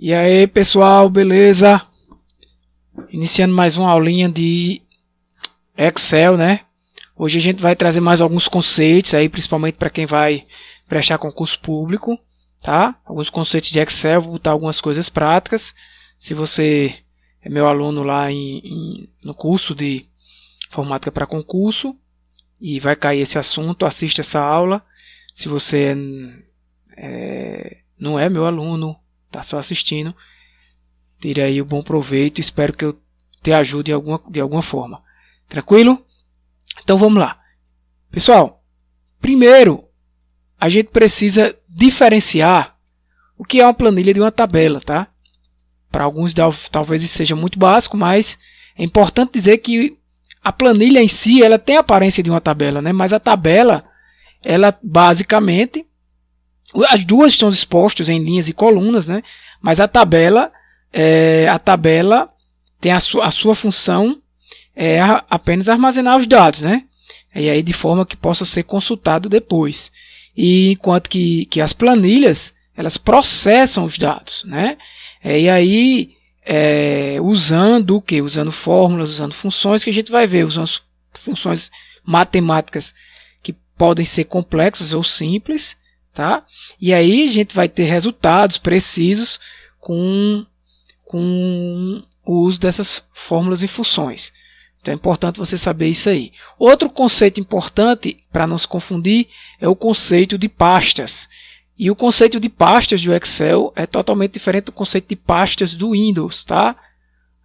E aí, pessoal, beleza? Iniciando mais uma aulinha de Excel, né? Hoje a gente vai trazer mais alguns conceitos aí, principalmente para quem vai prestar concurso público, tá? Alguns conceitos de Excel, vou botar algumas coisas práticas. Se você é meu aluno lá no curso de informática para concurso e vai cair esse assunto, assista essa aula. Se você não é meu aluno, está só assistindo, tire aí o bom proveito. Espero que eu te ajude de alguma forma. Tranquilo? Então vamos lá. Pessoal, primeiro a gente precisa diferenciar o que é uma planilha de uma tabela, tá? Para alguns talvez isso seja muito básico, mas é importante dizer que a planilha em si ela tem a aparência de uma tabela, né? Mas a tabela, ela basicamente, as duas estão dispostas em linhas e colunas, né? Mas a tabela tem a sua função apenas armazenar os dados, né? E aí de forma que possa ser consultado depois. E enquanto que as planilhas, elas processam os dados, né? E aí usando o que? Usando fórmulas, usando funções que a gente vai ver, usando funções matemáticas que podem ser complexas ou simples, tá? E aí a gente vai ter resultados precisos com o uso dessas fórmulas e funções. Então é importante você saber isso aí. Outro conceito importante, para não se confundir, é o conceito de pastas. E o conceito de pastas do Excel é totalmente diferente do conceito de pastas do Windows, tá?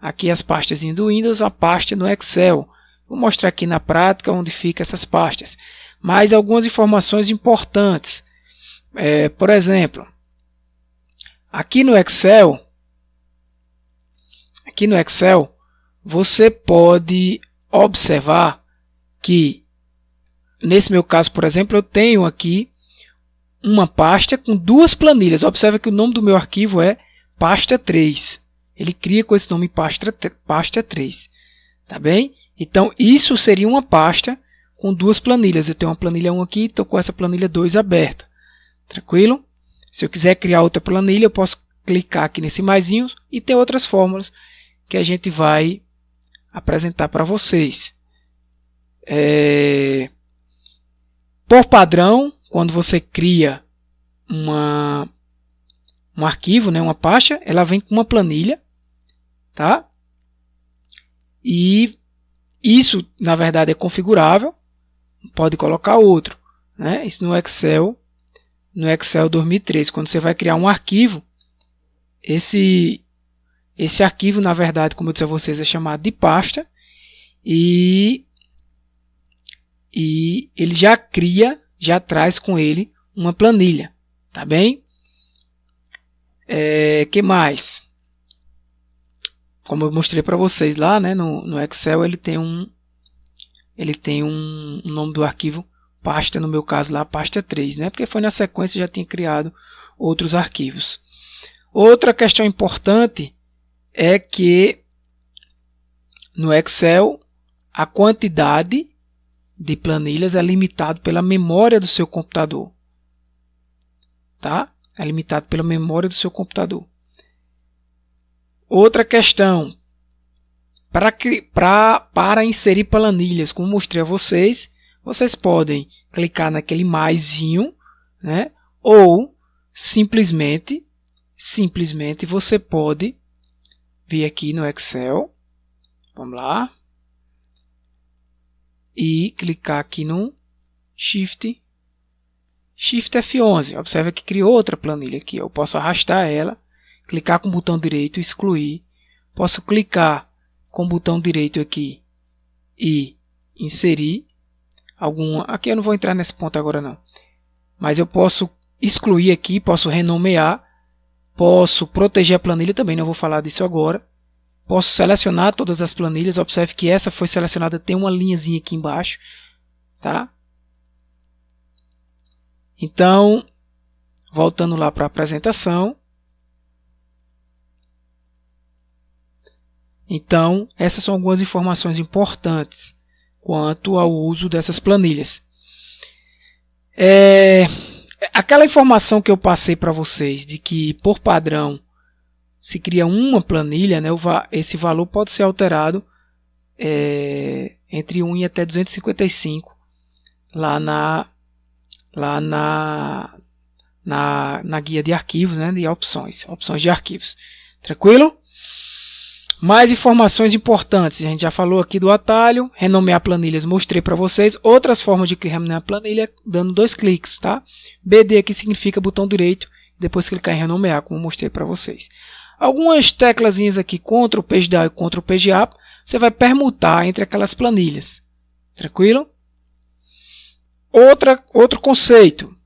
Aqui as pastas do Windows, a pasta no Excel. Vou mostrar aqui na prática onde ficam essas pastas. Mas algumas informações importantes. Por exemplo, aqui no Excel, você pode observar que, nesse meu caso, por exemplo, eu tenho aqui uma pasta com duas planilhas. Observe que o nome do meu arquivo é pasta 3. Ele cria com esse nome pasta 3. Tá bem? Então, isso seria uma pasta com duas planilhas. Eu tenho uma planilha 1 aqui, estou com essa planilha 2 aberta. Tranquilo? Se eu quiser criar outra planilha, eu posso clicar aqui nesse maisinho e ter outras fórmulas que a gente vai apresentar para vocês. Por padrão, quando você cria um arquivo, né, uma pasta, ela vem com uma planilha, tá? E isso, na verdade, é configurável. Pode colocar outro, né? Isso no Excel 2013. Quando você vai criar um arquivo, esse arquivo, na verdade, como eu disse a vocês, é chamado de pasta e ele já traz com ele uma planilha, tá bem? Que mais? Como eu mostrei para vocês lá, né, no Excel, ele tem um nome do arquivo pasta, no meu caso lá, pasta 3, né? Porque foi na sequência já tinha criado outros arquivos. Outra questão importante é que no Excel a quantidade de planilhas é limitado pela memória do seu computador, tá? É limitado pela memória do seu computador. Outra questão, para inserir planilhas, como mostrei a vocês, vocês podem clicar naquele maisinho, né? Ou simplesmente você pode vir aqui no Excel, vamos lá, e clicar aqui no Shift F11. Observe que criou outra planilha aqui. Eu posso arrastar ela, clicar com o botão direito e excluir. Posso clicar com o botão direito aqui e inserir alguma. Aqui eu não vou entrar nesse ponto agora não. Mas eu posso excluir aqui, posso renomear, posso proteger a planilha também, não vou falar disso agora. Posso selecionar todas as planilhas. Observe que essa foi selecionada, tem uma linhazinha aqui embaixo, tá? Então, voltando lá para a apresentação. Então, essas são algumas informações importantes quanto ao uso dessas planilhas. Aquela informação que eu passei para vocês de que, por padrão, se cria uma planilha, né, esse valor pode ser alterado entre 1 e até 255 lá na guia de arquivos, né, de opções de arquivos. Tranquilo? Mais informações importantes. A gente já falou aqui do atalho, renomear planilhas, mostrei para vocês. Outras formas de renomear a planilha, dando 2 cliques, tá? BD aqui significa botão direito, depois clicar em renomear, como mostrei para vocês. Algumas teclazinhas aqui, Ctrl Page Down e Ctrl Page Up, você vai permutar entre aquelas planilhas. Tranquilo? Outro conceito.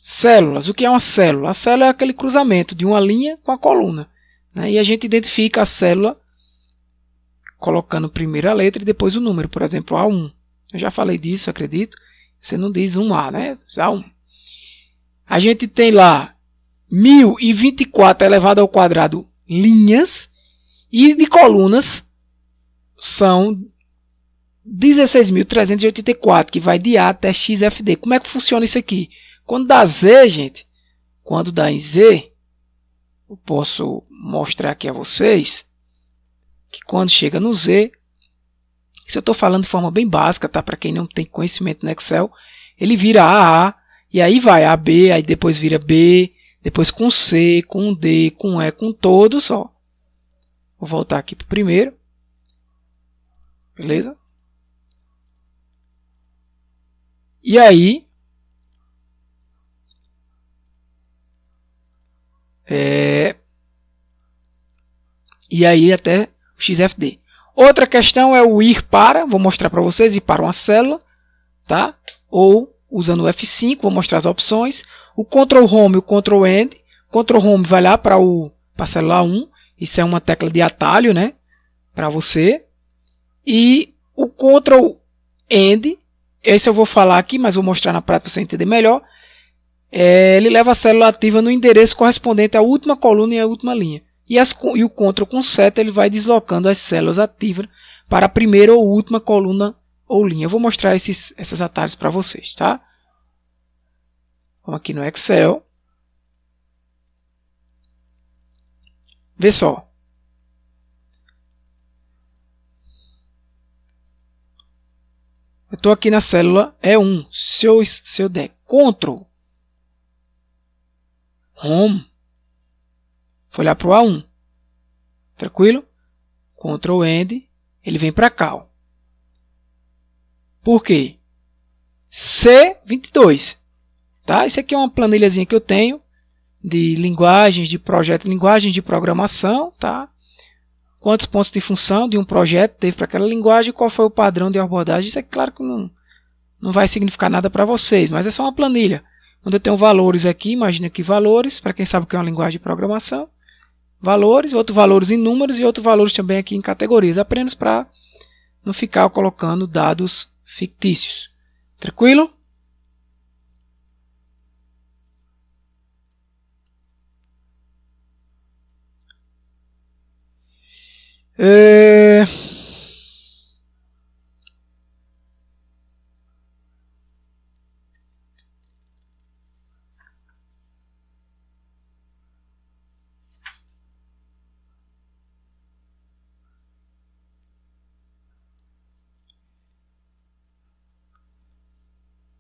Células. O que é uma célula? A célula é aquele cruzamento de uma linha com a coluna, né? E a gente identifica a célula colocando primeiro a letra e depois o número. Por exemplo, A1. Eu já falei disso, acredito. Você não diz 1A, né? A1. A gente tem lá 1024 elevado ao quadrado linhas, e de colunas são 16.384, que vai de A até XFD. Como é que funciona isso aqui? Quando dá Z, gente, quando dá em Z, eu posso mostrar aqui a vocês que quando chega no Z, isso eu estou falando de forma bem básica, tá? Para quem não tem conhecimento no Excel, ele vira AA, e aí vai AB, aí depois vira B, depois com C, com D, com E, com todos, ó. Vou voltar aqui para o primeiro. Beleza? E aí, até o XFD. Outra questão é o ir para, vou mostrar para vocês, ir para uma célula, tá? Ou usando o F5, vou mostrar as opções. O Ctrl Home e o Ctrl End. Ctrl Home vai lá para a célula 1, isso é uma tecla de atalho, né? Para você. E o Ctrl End, esse eu vou falar aqui, mas vou mostrar na prática para você entender melhor. Ele leva a célula ativa no endereço correspondente à última coluna e à última linha. E o Ctrl com seta ele vai deslocando as células ativas para a primeira ou última coluna ou linha. Eu vou mostrar esses atalhos para vocês, tá? Vamos aqui no Excel. Vê só. Eu estou aqui na célula E1. Se eu der Ctrl Home, vou olhar para o A1. Tranquilo? Ctrl End, ele vem para cá. Ó. Por quê? C22. Tá? Isso aqui é uma planilhazinha que eu tenho de linguagens de projeto, linguagens de programação. Tá? Quantos pontos de função de um projeto teve para aquela linguagem, qual foi o padrão de abordagem. Isso é claro que não vai significar nada para vocês, mas é só uma planilha. Quando eu tenho valores aqui, imagina aqui valores, para quem sabe o que é uma linguagem de programação. Valores, outros valores em números e outros valores também aqui em categorias. Apenas para não ficar colocando dados fictícios. Tranquilo?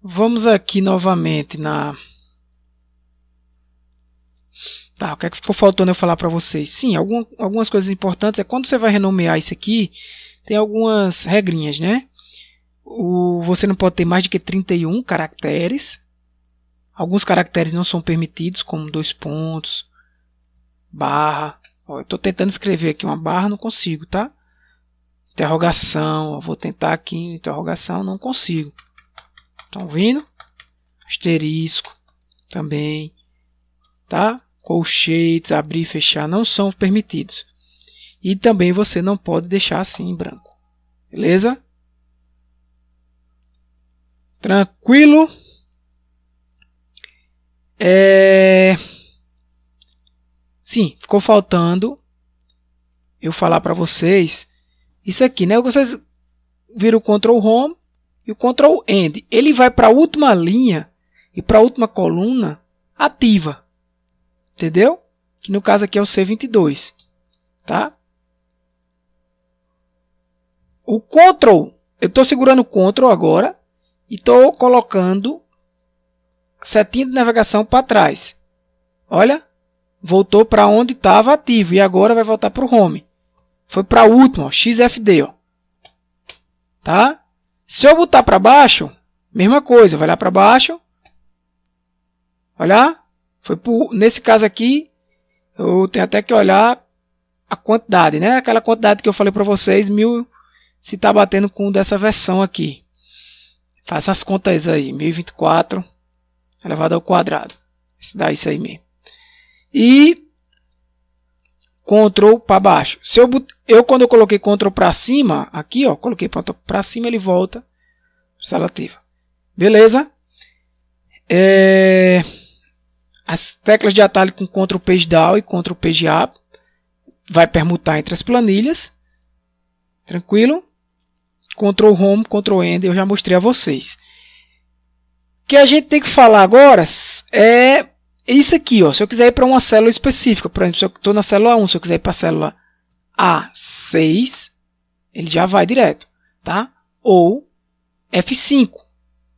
Vamos aqui novamente na... Tá, o que é que ficou faltando eu falar para vocês? Sim, algumas coisas importantes é quando você vai renomear isso aqui, tem algumas regrinhas, né? Você não pode ter mais de que 31 caracteres. Alguns caracteres não são permitidos, como 2 pontos, barra. Ó, eu estou tentando escrever aqui uma barra, não consigo, tá? Interrogação, ó, vou tentar aqui, interrogação, não consigo. Estão vendo? Asterisco também, tá? Colchetes, abrir e fechar não são permitidos. E também você não pode deixar assim em branco. Beleza? Tranquilo? Sim, ficou faltando eu falar para vocês isso aqui, né? Vocês viram o Ctrl Home e o Ctrl End. Ele vai para a última linha e para a última coluna ativa. Entendeu? Que no caso aqui é o C22. tá? O Ctrl, eu estou segurando o Ctrl agora e estou colocando setinha de navegação para trás. Olha, voltou para onde estava ativo e agora vai voltar para o Home. Foi para o último, ó, XFD, ó. Tá? Se eu botar para baixo, mesma coisa, vai lá para baixo. Olha, foi nesse caso aqui, eu tenho até que olhar a quantidade, né? Aquela quantidade que eu falei para vocês, 1000, se está batendo com dessa versão aqui. Faça as contas aí, 1024 elevado ao quadrado. Isso dá isso aí mesmo. E Ctrl para baixo. Se quando eu coloquei Ctrl para cima, aqui, ó, coloquei para cima, ele volta seletiva. Beleza? As teclas de atalho com Ctrl Page Down e Ctrl Page Up vai permutar entre as planilhas. Tranquilo? Ctrl Home, Ctrl End, eu já mostrei a vocês. O que a gente tem que falar agora é isso aqui, ó. Se eu quiser ir para uma célula específica, por exemplo, se eu estou na célula 1, se eu quiser ir para a célula A6, ele já vai direto, tá? Ou F5,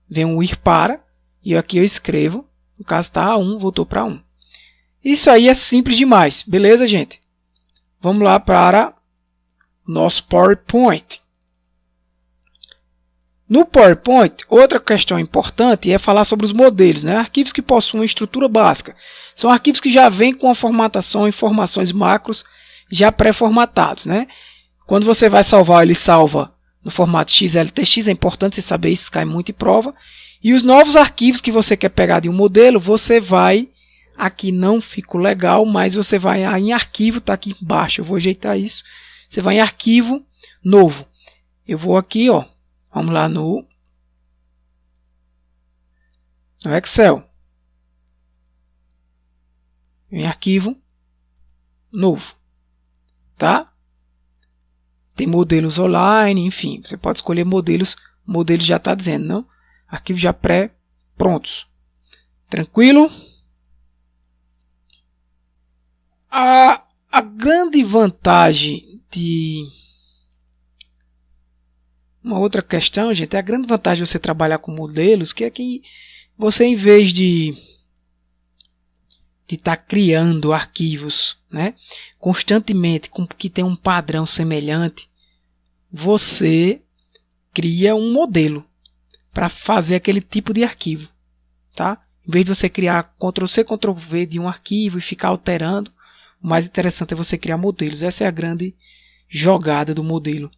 vem um ir para, e aqui eu escrevo, no caso está A1, voltou para 1. Isso aí é simples demais, beleza, gente? Vamos lá para o nosso PowerPoint. No PowerPoint, outra questão importante é falar sobre os modelos, né? Arquivos que possuem estrutura básica. São arquivos que já vêm com a formatação e informações macros já pré-formatados, né? Quando você vai salvar, ele salva no formato XLTX, é importante você saber isso, cai muito em prova. E os novos arquivos que você quer pegar de um modelo, você vai, aqui não ficou legal, mas você vai em arquivo, está aqui embaixo, eu vou ajeitar isso. Você vai em arquivo novo. Eu vou aqui, ó. Vamos lá no Excel. Em arquivo novo. Tá? Tem modelos online, enfim. Você pode escolher modelos. O modelo já está dizendo, não? Arquivos já pré-prontos. Tranquilo? A grande vantagem de... Uma outra questão, gente, é a grande vantagem de você trabalhar com modelos, que é que você, em vez de estar criando arquivos, né, constantemente, que tem um padrão semelhante, você cria um modelo para fazer aquele tipo de arquivo. Tá? Em vez de você criar Ctrl+C, Ctrl+V de um arquivo e ficar alterando, o mais interessante é você criar modelos. Essa é a grande jogada do modelo.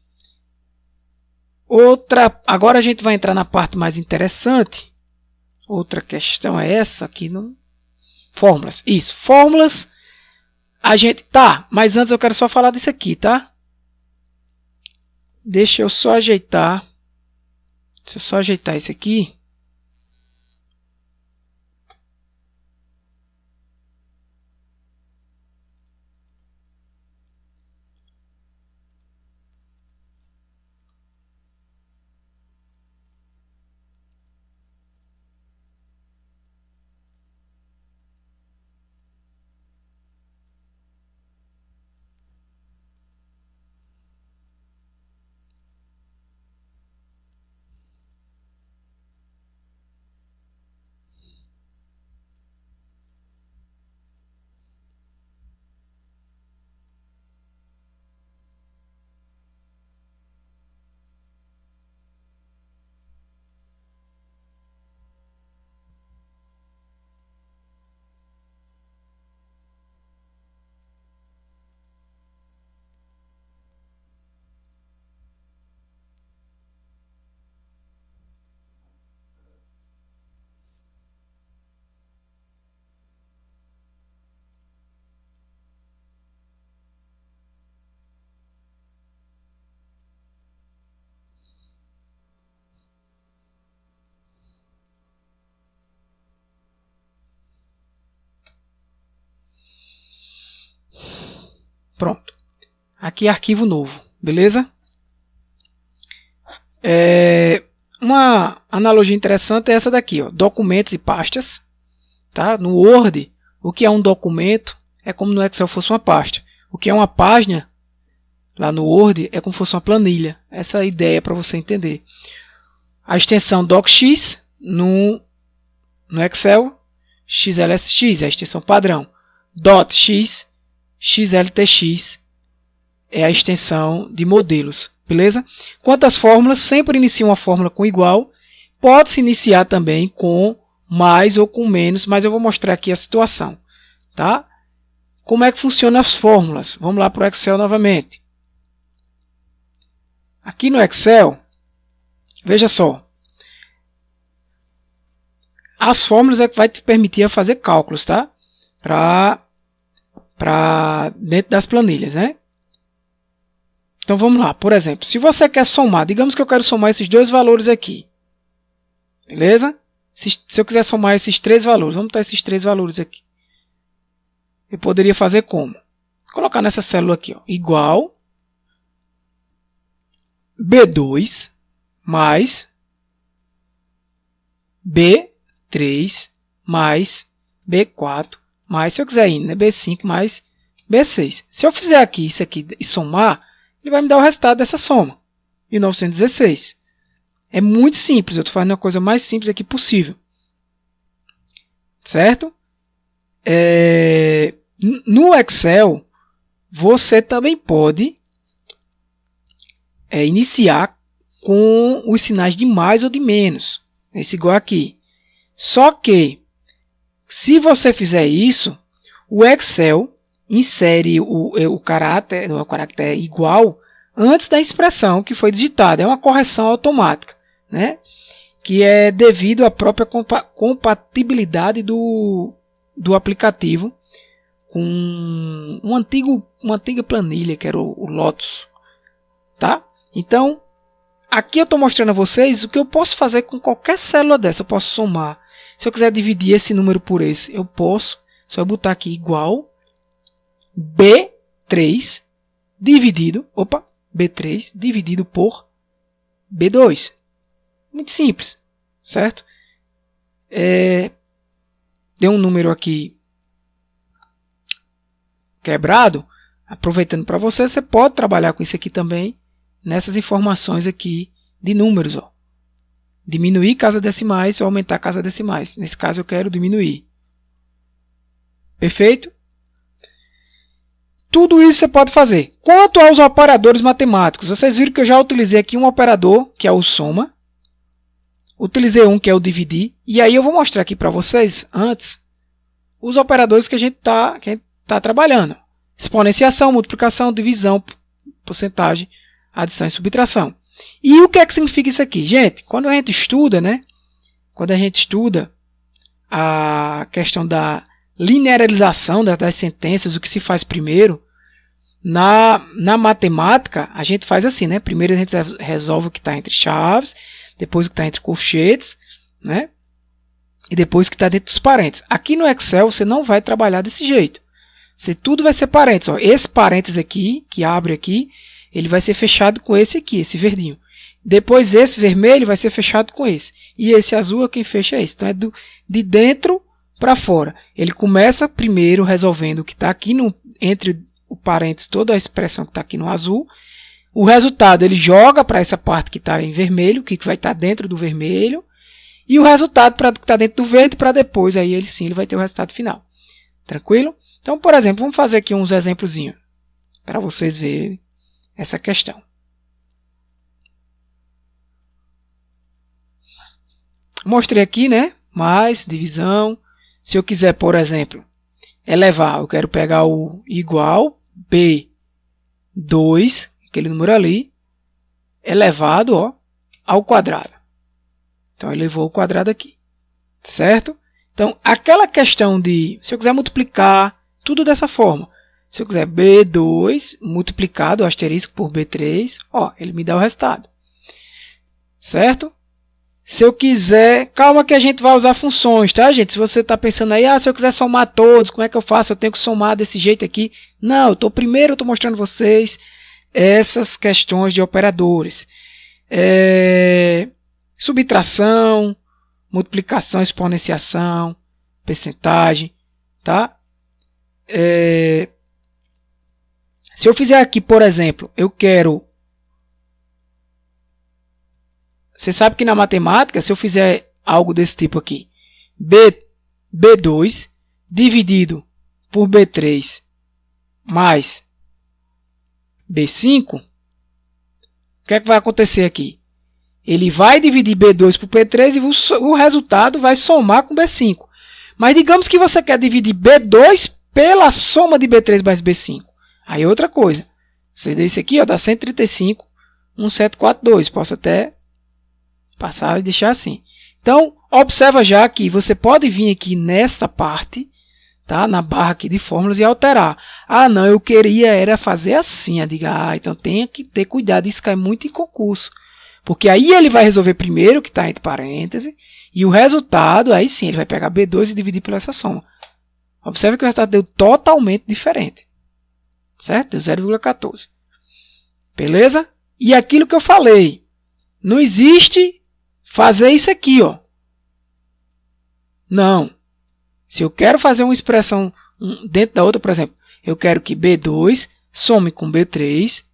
Agora a gente vai entrar na parte mais interessante. Outra questão é essa aqui, não? Fórmulas. Isso, fórmulas. A gente mas antes eu quero só falar disso aqui, tá? Deixa eu só ajeitar. Deixa eu só ajeitar isso aqui. Pronto. Aqui é arquivo novo, beleza? Uma analogia interessante é essa daqui, ó, documentos e pastas. Tá? No Word, o que é um documento é como no Excel fosse uma pasta. O que é uma página lá no Word é como se fosse uma planilha. Essa é a ideia para você entender. A extensão DocX no Excel, XLSX é a extensão padrão. .x, XLTX é a extensão de modelos, beleza? Quanto às fórmulas, sempre inicia uma fórmula com igual. Pode-se iniciar também com mais ou com menos, mas eu vou mostrar aqui a situação, tá? Como é que funcionam as fórmulas? Vamos lá para o Excel novamente. Aqui no Excel, veja só. As fórmulas é que vai te permitir fazer cálculos, tá? Para dentro das planilhas, né? Então vamos lá. Por exemplo, se você quer somar, digamos que eu quero somar esses dois valores aqui. Beleza? Se eu quiser somar esses três valores, vamos botar esses três valores aqui. Eu poderia fazer como? Colocar nessa célula aqui, ó, igual B2 mais B3 mais B4 mais, se eu quiser ir, né, B5 mais B6. Se eu fizer aqui isso aqui e somar, ele vai me dar o resultado dessa soma, 1916. É muito simples, eu estou fazendo a coisa mais simples aqui possível. Certo? No Excel, você também pode iniciar com os sinais de mais ou de menos. Esse igual aqui. Só que, se você fizer isso, o Excel insere o caráter igual antes da expressão que foi digitada. É uma correção automática, né? Que é devido à própria compatibilidade do aplicativo com uma antiga planilha, que era o Lotus. Tá? Então, aqui eu estou mostrando a vocês o que eu posso fazer com qualquer célula dessa. Eu posso somar. Se eu quiser dividir esse número por esse, eu posso. Só eu botar aqui igual B3 dividido por B2. Muito simples, certo? Deu um número aqui quebrado. Aproveitando para você pode trabalhar com isso aqui também, nessas informações aqui de números. Ó. Diminuir casa decimais ou aumentar casa decimais. Nesse caso eu quero diminuir. Perfeito? Tudo isso você pode fazer. Quanto aos operadores matemáticos, vocês viram que eu já utilizei aqui um operador, que é o soma. Utilizei um, que é o dividir. E aí eu vou mostrar aqui para vocês, antes, os operadores que a gente tá trabalhando. Exponenciação, multiplicação, divisão, porcentagem, adição e subtração. E o que é que significa isso aqui? Gente, quando a gente estuda, né? Quando a gente estuda a questão da linearização das sentenças, o que se faz primeiro, na matemática, a gente faz assim, né? Primeiro a gente resolve o que está entre chaves, depois o que está entre colchetes, né? E depois o que está dentro dos parênteses. Aqui no Excel você não vai trabalhar desse jeito. Tudo vai ser parênteses. Ó. Esse parênteses aqui, que abre aqui, ele vai ser fechado com esse aqui, esse verdinho. Depois esse vermelho vai ser fechado com esse. E esse azul é quem fecha esse. Então é de dentro para fora. Ele começa primeiro resolvendo o que está aqui entre o parênteses, toda a expressão que está aqui no azul. O resultado ele joga para essa parte que está em vermelho, que vai estar dentro do vermelho. E o resultado que está dentro do verde, para depois, aí ele vai ter o resultado final. Tranquilo? Então, por exemplo, vamos fazer aqui uns exemplozinhos para vocês verem essa questão. Mostrei aqui, né? Mais, divisão. Se eu quiser, por exemplo, elevar, eu quero pegar o igual B2, aquele número ali, elevado ao quadrado. Então, elevou o quadrado aqui. Certo? Então, aquela questão de, se eu quiser multiplicar, tudo dessa forma. Se eu quiser B2 multiplicado, asterisco por B3, ele me dá o resultado. Certo? Se eu quiser, calma que a gente vai usar funções, tá, gente? Se você está pensando aí, se eu quiser somar todos, como é que eu faço? Eu tenho que somar desse jeito aqui. Não, primeiro eu estou mostrando vocês essas questões de operadores. Subtração, multiplicação, exponenciação, percentagem, tá? Se eu fizer aqui, por exemplo, eu quero... Você sabe que na matemática, se eu fizer algo desse tipo aqui, B2 dividido por B3 mais B5, o que é que vai acontecer aqui? Ele vai dividir B2 por B3 e o resultado vai somar com B5. Mas digamos que você quer dividir B2 pela soma de B3 mais B5. Aí é outra coisa. Você desse aqui, ó, dá 135, 1742. Posso até passar e deixar assim. Então, observa já que você pode vir aqui nesta parte, tá? Na barra aqui de fórmulas e alterar. Ah, não, eu queria era fazer assim. Eu digo, então tem que ter cuidado, isso cai muito em concurso. Porque aí ele vai resolver primeiro o que está entre parênteses, e o resultado, aí sim, ele vai pegar B2 e dividir por essa soma. Observe que o resultado deu totalmente diferente. Certo? Deu 0,14. Beleza? E aquilo que eu falei, não existe fazer isso aqui, ó. Não. Se eu quero fazer uma expressão dentro da outra, por exemplo, eu quero que B2 some com B3,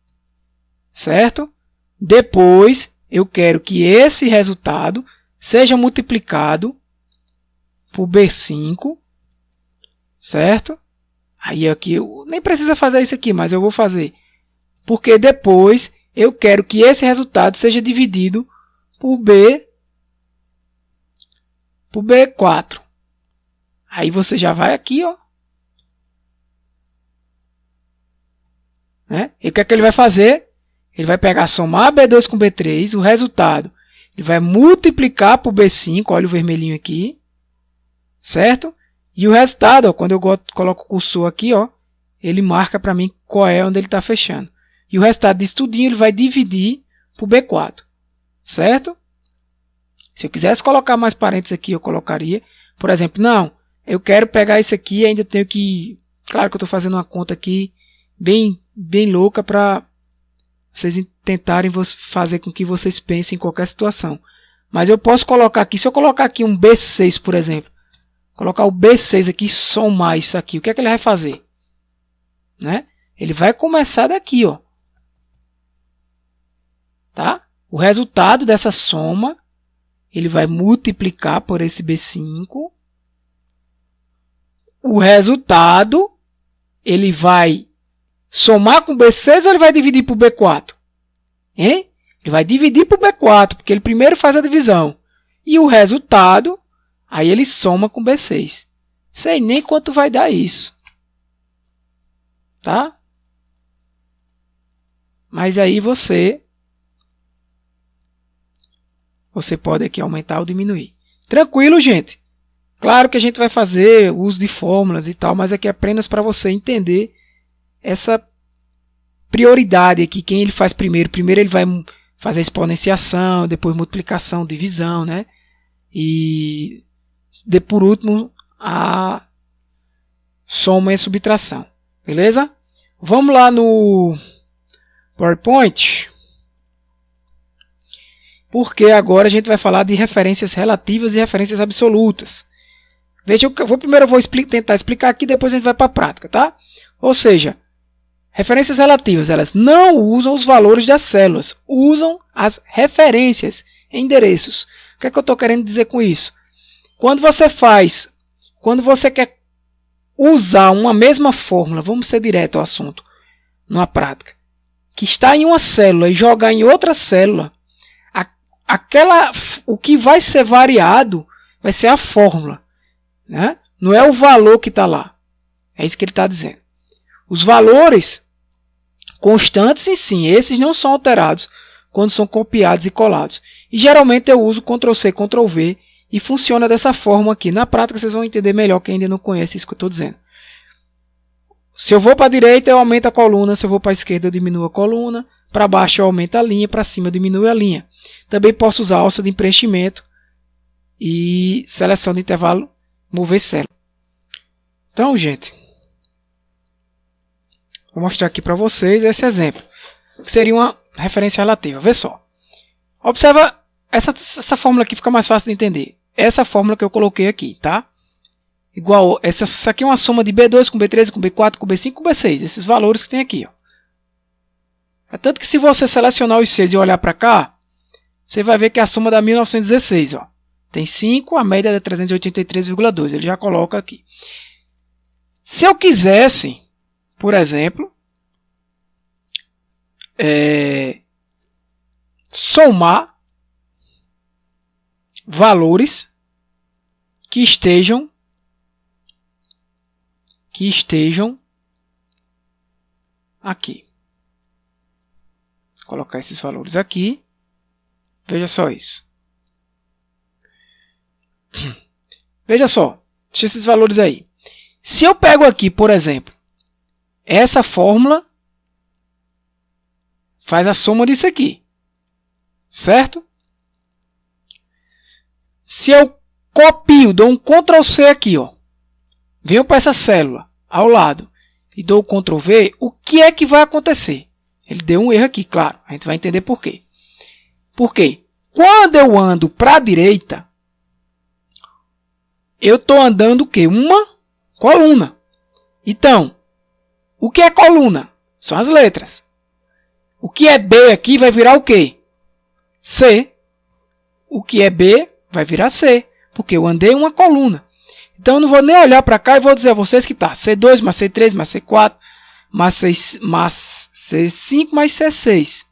certo? Depois, eu quero que esse resultado seja multiplicado por B5, certo? Aí aqui, eu nem precisa fazer isso aqui, mas eu vou fazer. Porque depois, eu quero que esse resultado seja dividido por B4. Aí você já vai aqui, ó. Né? E o que é que ele vai fazer? Ele vai pegar, somar B2 com B3, o resultado. Ele vai multiplicar por B5, olha o vermelhinho aqui. Certo? E o resultado, ó, quando eu coloco o cursor aqui, ó, ele marca para mim qual é onde ele está fechando. E o resultado disso tudinho ele vai dividir por B4. Certo? Se eu quisesse colocar mais parênteses aqui, eu colocaria. Por exemplo, não, eu quero pegar isso aqui e ainda tenho que... Claro que eu estou fazendo uma conta aqui bem louca para vocês tentarem fazer com que vocês pensem em qualquer situação. Mas eu posso colocar aqui, se eu colocar aqui um B6, por exemplo, colocar o B6 aqui e somar isso aqui, o que é que ele vai fazer? Né? Ele vai começar daqui, ó. Tá? O resultado dessa soma, ele vai multiplicar por esse B5. O resultado, ele vai somar com B6 ou ele vai dividir por B4? Hein? Ele vai dividir por B4, porque ele primeiro faz a divisão. E o resultado, aí ele soma com B6. Sei nem quanto vai dar isso. Tá? Mas aí você pode aqui aumentar ou diminuir. Tranquilo, gente? Claro que a gente vai fazer uso de fórmulas e tal, mas aqui é apenas para você entender essa prioridade aqui, quem ele faz primeiro. Primeiro ele vai fazer exponenciação, depois multiplicação, divisão, né? E por último a soma e a subtração. Beleza? Vamos lá no PowerPoint. Porque agora a gente vai falar de referências relativas e referências absolutas. Veja, primeiro eu vou tentar explicar aqui, depois a gente vai para a prática, tá? Ou seja, referências relativas, elas não usam os valores das células, usam as referências, endereços. O que é que eu estou querendo dizer com isso? Quando você quer usar uma mesma fórmula, vamos ser direto ao assunto, numa prática, que está em uma célula e jogar em outra célula, o que vai ser variado vai ser a fórmula, né? Não é o valor que está lá. É isso que ele está dizendo. Os valores constantes, sim, esses não são alterados quando são copiados e colados. E geralmente eu uso Ctrl+C, Ctrl+V e funciona dessa forma aqui. Na prática vocês vão entender melhor quem ainda não conhece isso que eu estou dizendo. Se eu vou para a direita, eu aumento a coluna. Se eu vou para a esquerda, eu diminuo a coluna. Para baixo, eu aumento a linha. Para cima, eu diminuo a linha. Também posso usar alça de preenchimento e seleção de intervalo, mover célula. Então, gente, vou mostrar aqui para vocês esse exemplo, que seria uma referência relativa. Vê só. Observa, essa fórmula aqui fica mais fácil de entender. Essa fórmula que eu coloquei aqui, tá? Igual, essa aqui é uma soma de B2 com B13, com B4, com B5, com B6. Esses valores que tem aqui, ó. É tanto que se você selecionar os 6 e olhar para cá, você vai ver que a soma dá 1916. Ó. Tem 5, a média é 383,2. Ele já coloca aqui. Se eu quisesse, por exemplo, somar valores que estejam aqui. Vou colocar esses valores aqui. Veja só isso. Veja só. Deixa esses valores aí. Se eu pego aqui, por exemplo, essa fórmula faz a soma disso aqui. Certo? Se eu copio, dou um Ctrl C aqui, ó. Venho para essa célula ao lado e dou o Ctrl V, o que é que vai acontecer? Ele deu um erro aqui, claro. A gente vai entender por quê. Por quê? Quando eu ando para a direita, eu estou andando o quê? Uma coluna. Então, o que é coluna? São as letras. O que é B aqui vai virar o quê? C. O que é B vai virar C, porque eu andei uma coluna. Então, eu não vou nem olhar para cá e vou dizer a vocês que está C2 mais C3 mais C4 mais C5 mais C6.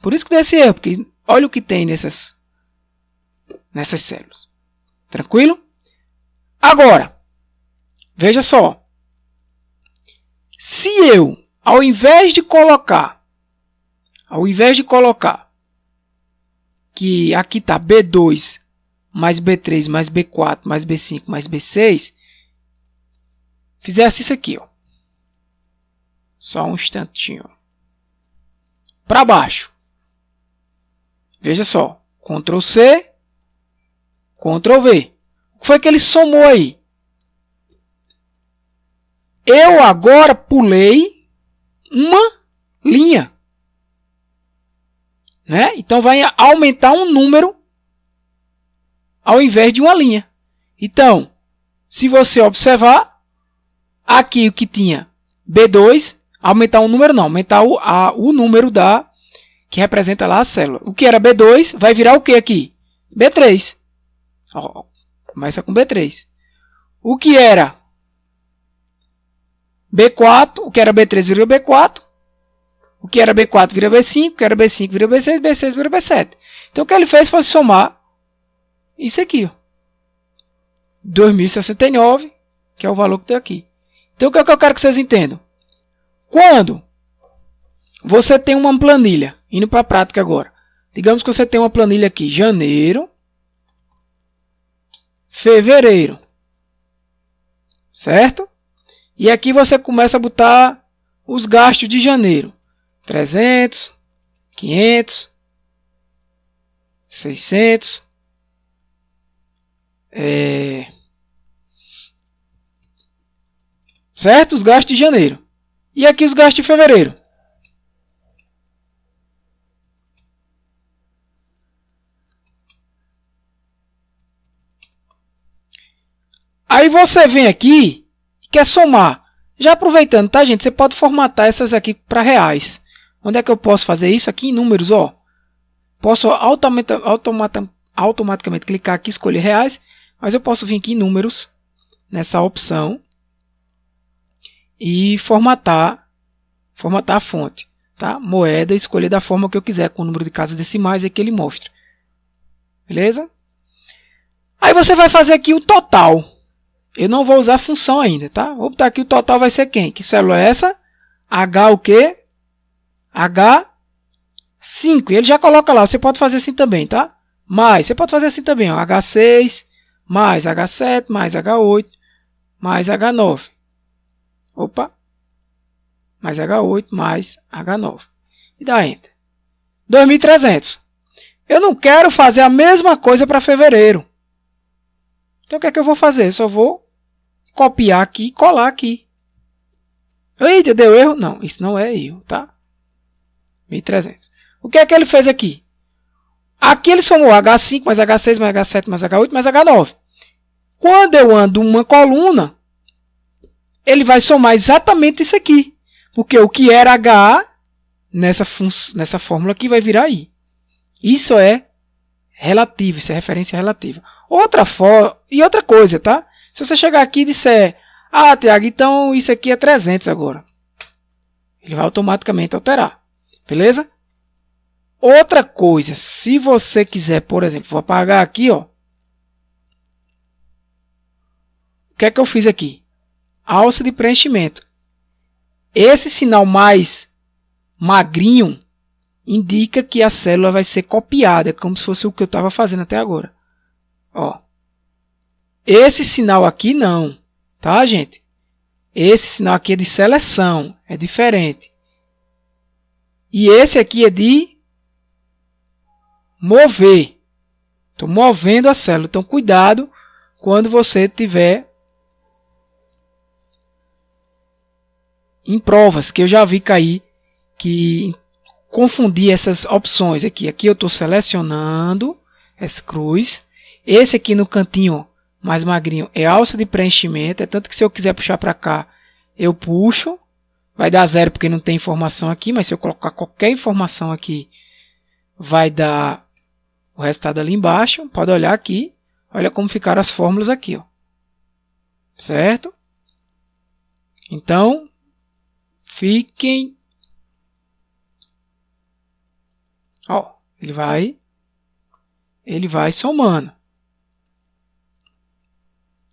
Por isso que deu esse erro, porque olha o que tem nessas células. Tranquilo? Agora, veja só. Se eu, ao invés de colocar que aqui está B2 mais B3 mais B4 mais B5 mais B6, fizesse isso aqui, ó. Só um instantinho. Para baixo. Veja só. Ctrl C, Ctrl V. O que foi que ele somou aí? Eu agora pulei uma linha. Né? Então vai aumentar um número ao invés de uma linha. Então, se você observar, aqui o que tinha B2, aumentar um número não, aumentar o número que representa lá a célula. O que era B2 vai virar o que aqui? B3. Ó, começa com B3. O que era B4, o que era B3 vira B4. O que era B4 vira B5, o que era B5 vira B6, B6 vira B7. Então o que ele fez foi somar isso aqui, ó. 2069, que é o valor que tem aqui. Então o que é que eu quero que vocês entendam? Quando você tem uma planilha, indo para a prática agora. Digamos que você tem uma planilha aqui, janeiro, fevereiro. Certo? E aqui você começa a botar os gastos de janeiro. 300, 500, 600, certo? Os gastos de janeiro. E aqui os gastos de fevereiro. Aí você vem aqui e quer somar. Já aproveitando, tá, gente? Você pode formatar essas aqui para reais. Onde é que eu posso fazer isso? Aqui em números, ó. Posso automaticamente clicar aqui e escolher reais. Mas eu posso vir aqui em números, nessa opção. E formatar a fonte. Tá? Moeda, escolher da forma que eu quiser, com o número de casas decimais, é que ele mostra. Beleza? Aí você vai fazer aqui o total. Eu não vou usar a função ainda, tá? Vou botar aqui o total vai ser quem? Que célula é essa? H o quê? H5. E ele já coloca lá. Você pode fazer assim também, tá? Mas, você pode fazer assim também, ó. H6, mais H7, mais H8, mais H9. Opa. Mais H8, mais H9. E dá Enter. 2.300. Eu não quero fazer a mesma coisa para fevereiro. Então, o que é que eu vou fazer? Eu só vou copiar aqui e colar aqui. Eita, deu erro? Não, isso não é erro, tá? 1.300. O que é que ele fez aqui? Aqui ele somou H5, mais H6, mais H7, mais H8, mais H9. Quando eu ando uma coluna, ele vai somar exatamente isso aqui. Porque o que era H nessa fórmula que vai virar I. Isso é relativo, isso é referência relativa. E outra coisa, tá? Se você chegar aqui e disser, ah, Tiago, então isso aqui é 300 agora. Ele vai automaticamente alterar. Beleza? Outra coisa, se você quiser, por exemplo, vou apagar aqui, ó. O que é que eu fiz aqui? Alça de preenchimento. Esse sinal mais magrinho indica que a célula vai ser copiada, como se fosse o que eu estava fazendo até agora. Ó. Esse sinal aqui não, tá, gente? Esse sinal aqui é de seleção, é diferente. E esse aqui é de mover. Estou movendo a célula. Então, cuidado quando você tiver em provas, que eu já vi cair, que confundir essas opções aqui. Aqui eu estou selecionando essa cruz. Esse aqui no cantinho mais magrinho é alça de preenchimento. É tanto que se eu quiser puxar para cá, eu puxo. Vai dar 0 porque não tem informação aqui, mas se eu colocar qualquer informação aqui, vai dar o resultado ali embaixo. Pode olhar aqui. Olha como ficaram as fórmulas aqui, ó. Certo? Então, fiquem... Ó, ele vai somando.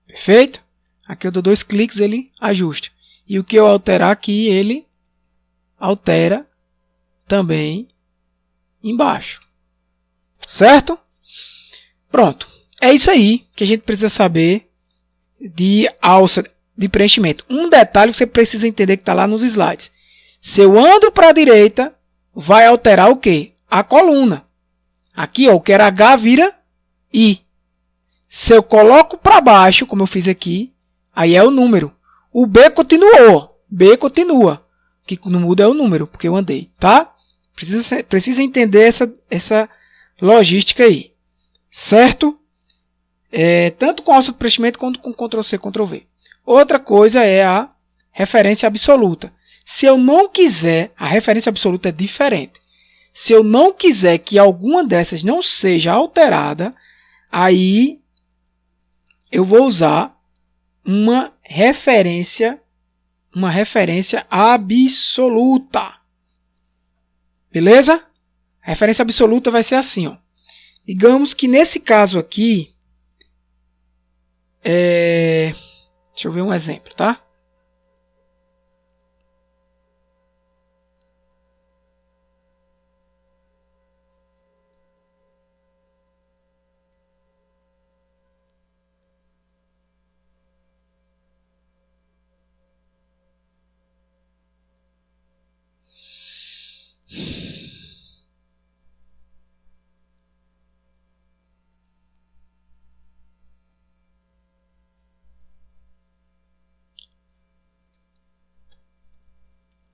Perfeito? Aqui eu dou 2 cliques, ele ajusta. E o que eu alterar aqui, ele altera também embaixo. Certo? Pronto. É isso aí que a gente precisa saber de alça de preenchimento. Um detalhe que você precisa entender que está lá nos slides. Se eu ando para a direita, vai alterar o quê? A coluna. Aqui, ó, o que era H vira I. Se eu coloco para baixo, como eu fiz aqui, aí é o número. O B continuou. B continua. O que não muda é o número, porque eu andei, tá? Precisa entender essa logística aí. Certo? Tanto com alça de preenchimento quanto com Ctrl+C, Ctrl+V. Outra coisa é a referência absoluta. Se eu não quiser, a referência absoluta é diferente. Se eu não quiser que alguma dessas não seja alterada, aí eu vou usar uma referência absoluta. Beleza? A referência absoluta vai ser assim, ó. Digamos que nesse caso aqui, deixa eu ver um exemplo, tá?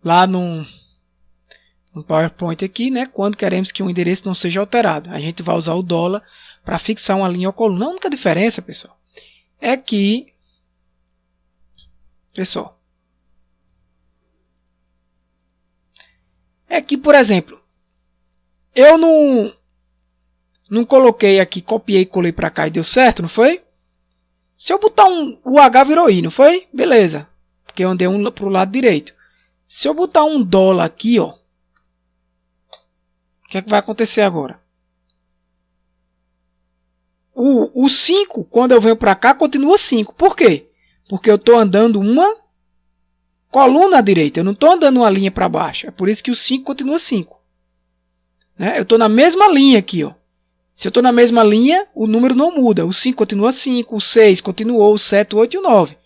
Lá no PowerPoint aqui, né, quando queremos que um endereço não seja alterado. A gente vai usar o dólar para fixar uma linha ou coluna. A única diferença, pessoal, é que, por exemplo, eu não coloquei aqui, copiei e colei para cá e deu certo, não foi? Se eu botar o H virou I, não foi? Beleza, porque eu andei para o lado direito. Se eu botar um dólar aqui, ó, o que é que vai acontecer agora? O 5, quando eu venho para cá, continua 5. Por quê? Porque eu estou andando uma coluna à direita. Eu não estou andando uma linha para baixo. É por isso que o 5 continua 5. Né? Eu estou na mesma linha aqui. Ó. Se eu estou na mesma linha, o número não muda. O 5 continua 5, o 6 continuou, o 7, o 8 e o 9.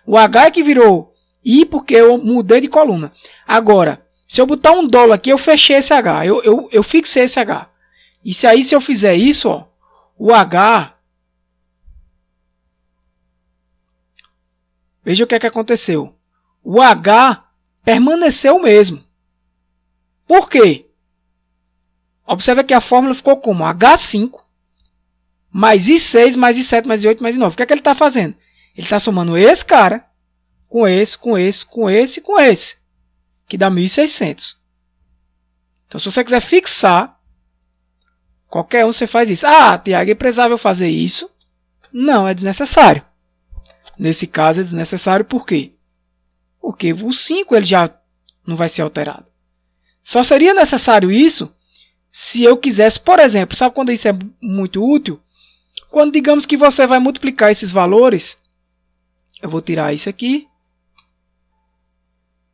O H é que virou I porque eu mudei de coluna. Agora, se eu botar um dólar aqui, eu fechei esse H. Eu fixei esse H. E se eu fizer isso, ó, o H... Veja o que é que aconteceu. O H permaneceu o mesmo. Por quê? Observe que a fórmula ficou como H5 mais I6 mais I7 mais I8 mais I9. O que é que ele está fazendo? Ele está somando esse cara com esse, com esse, com esse e com esse. Que dá 1.600. Então, se você quiser fixar, qualquer um você faz isso. Ah, Tiago, é precisável fazer isso? Não, é desnecessário. Nesse caso é desnecessário por quê? Porque o 5 ele já não vai ser alterado. Só seria necessário isso se eu quisesse, por exemplo, sabe quando isso é muito útil? Quando digamos que você vai multiplicar esses valores, eu vou tirar isso aqui.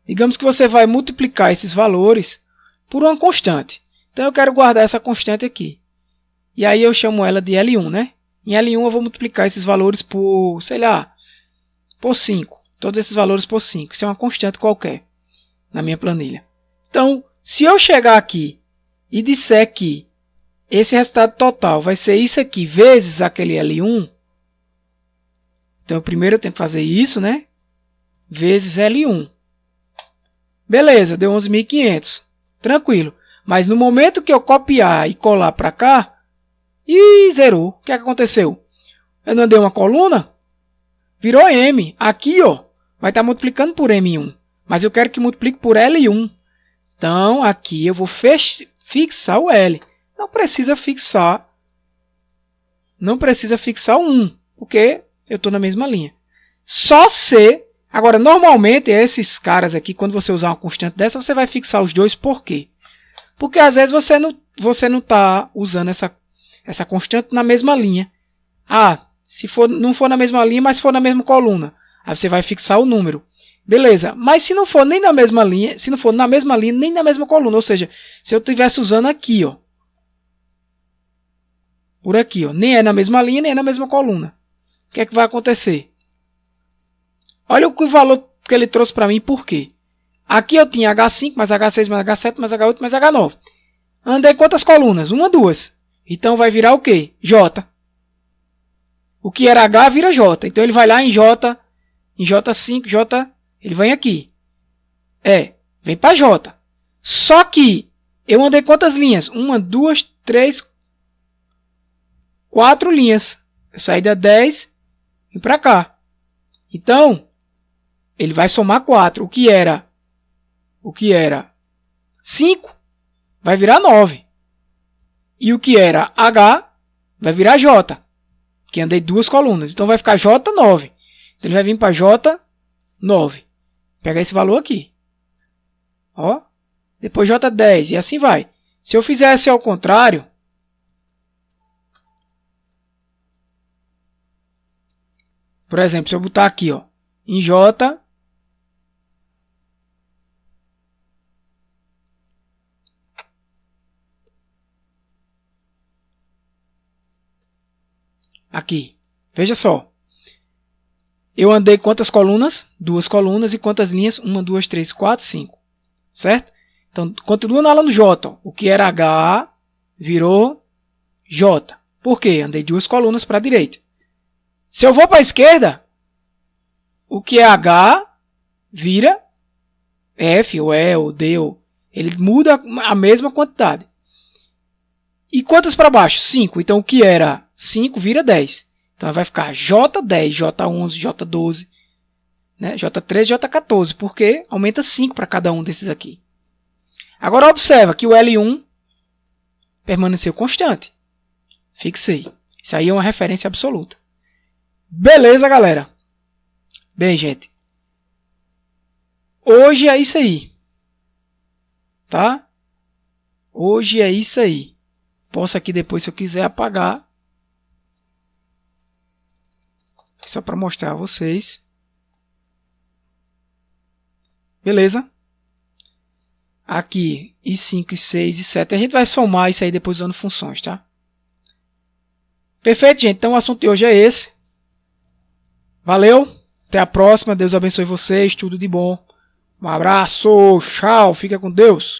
Digamos que você vai multiplicar esses valores por uma constante. Então eu quero guardar essa constante aqui. E aí eu chamo ela de L1, né? Em L1 eu vou multiplicar esses valores por, sei lá, por 5. Todos esses valores por 5. Isso é uma constante qualquer na minha planilha. Então, se eu chegar aqui e disser que esse resultado total vai ser isso aqui vezes aquele L1, então primeiro eu tenho que fazer isso, né? Vezes L1. Beleza, deu 11.500. Tranquilo. Mas no momento que eu copiar e colar para cá, zerou. O que é que aconteceu? Eu não andei uma coluna? Virou M. Aqui, ó, vai estar multiplicando por M1. Mas eu quero que multiplique por L1. Então, aqui eu vou fixar o L. Não precisa fixar o 1, porque eu estou na mesma linha. Só se... Agora, normalmente, esses caras aqui, quando você usar uma constante dessa, você vai fixar os dois. Por quê? Porque às vezes você não está usando essa constante na mesma linha. Ah, se não for na mesma linha, mas for na mesma coluna. Aí você vai fixar o número. Beleza, mas se não for nem na mesma linha, se não for na mesma linha, nem na mesma coluna, ou seja, se eu estivesse usando aqui, ó, por aqui, ó, nem é na mesma linha, nem é na mesma coluna, o que é que vai acontecer? Olha o valor que ele trouxe para mim, por quê? Aqui eu tinha H5, mais H6, mais H7, mais H8, mais H9. Andei quantas colunas? Uma, duas. Então vai virar o quê? J. O que era H vira J. Então ele vai lá em J, em J5, J... Ele vem aqui. Vem para J. Só que eu andei quantas linhas? 1, 2, 3, 4 linhas. Eu saí da 10 e para cá. Então, ele vai somar 4. O que era 5 vai virar 9. E o que era H vai virar J. Que andei duas colunas. Então vai ficar J9. Então ele vai vir para J9. Pegar esse valor aqui. Ó. Depois J10 e assim vai. Se eu fizesse ao contrário, por exemplo, se eu botar aqui, ó, em J, aqui, veja só. Eu andei quantas colunas? 2 colunas. E quantas linhas? 1, 2, 3, 4, 5. Certo? Então, continua na aula no J. Ó. O que era H virou J. Por quê? Andei 2 colunas para a direita. Se eu vou para a esquerda, o que é H vira F, ou E, ou D. Ele muda a mesma quantidade. E quantas para baixo? 5. Então, o que era 5 vira 10. Então, vai ficar J10, J11, J12, né? J13, J14, porque aumenta 5 para cada um desses aqui. Agora, observa que o L1 permaneceu constante. Fixei. Isso aí é uma referência absoluta. Beleza, galera? Bem, gente. Hoje é isso aí. Tá? Hoje é isso aí. Posso aqui depois, se eu quiser, apagar. Só para mostrar a vocês. Beleza? Aqui, I5, I6, I7. A gente vai somar isso aí depois usando funções, tá? Perfeito, gente. Então o assunto de hoje é esse. Valeu. Até a próxima. Deus abençoe vocês. Tudo de bom. Um abraço. Tchau. Fica com Deus.